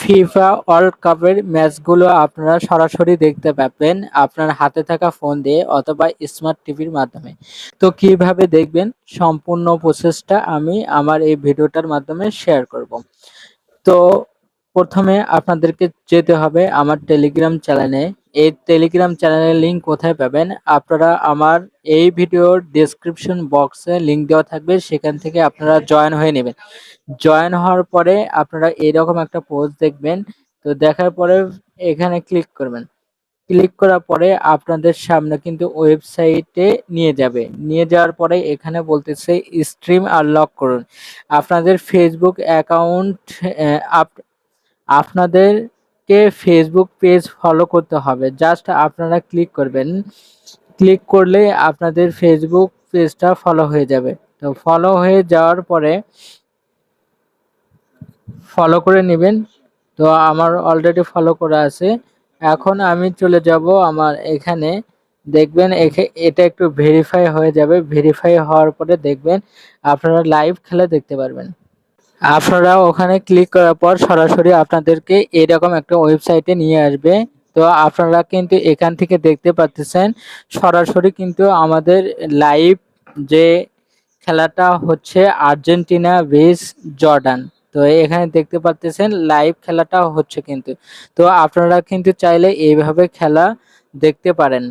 FIFA world কাপের ম্যাচগুলো আপনারা সরাসরি দেখতে পাবেন আপনার হাতে থাকা ফোন দিয়ে অথবা স্মার্ট টিভির মাধ্যমে। তো কিভাবে দেখবেন সম্পূর্ণ প্রসেসটা আমি আমার এই ভিডিওটার মাধ্যমে শেয়ার করব। তো প্রথমে আপনাদেরকে যেতে হবে আমার টেলিগ্রাম চ্যানেলে। এই টেলিগ্রাম চ্যানেলের লিঙ্ক কোথায় পাবেন? আপনারা আমার এই ভিডিওর ডেসক্রিপশন বক্সে লিঙ্ক দেওয়া থাকবে, সেখান থেকে আপনারা জয়েন হয়ে নেবেন। জয়েন হওয়ার পরে আপনারা এরকম একটা পোস্ট দেখবেন। তো দেখার পরে এখানে ক্লিক করবেন। ক্লিক করার পরে আপনাদের সামনে কিন্তু ওয়েবসাইটে নিয়ে যাবে। নিয়ে যাওয়ার পরে এখানে বলতেছে স্ট্রিম আনলক করুন। আপনাদের ফেসবুক অ্যাকাউন্ট আপনাদেরকে ফেসবুক পেজ ফলো করতে হবে। জাস্ট আপনারা ক্লিক করবেন। ক্লিক করলে আপনাদের ফেসবুক পেজটা ফলো হয়ে যাবে। তো ফলো হয়ে যাওয়ার পরে ফলো করে নেবেন। তো আমার অলরেডি ফলো করা আছে। এখন আমি চলে যাব আমার এখানে। দেখবেন এটা একটু ভেরিফাই হয়ে যাবে। ভেরিফাই হওয়ার পরে দেখবেন আপনারা লাইভ খেলা দেখতে পারবেন। আপনারা ওখানে ক্লিক করার পর সরাসরি আপনাদেরকে এরকম একটা ওয়েবসাইটে নিয়ে আসবে। তো আপনারা কিন্তু এখান থেকে দেখতে পাচ্ছেন সরাসরি কিন্তু আমাদের লাইভ যে খেলাটা হচ্ছে আর্জেন্টিনা ভিস জর্ডান। তো এখানে দেখতে পাচ্ছেন লাইভ খেলাটা হচ্ছে কিন্তু। তো আপনারা কিন্তু চাইলে এইভাবে খেলা দেখতে পারেন।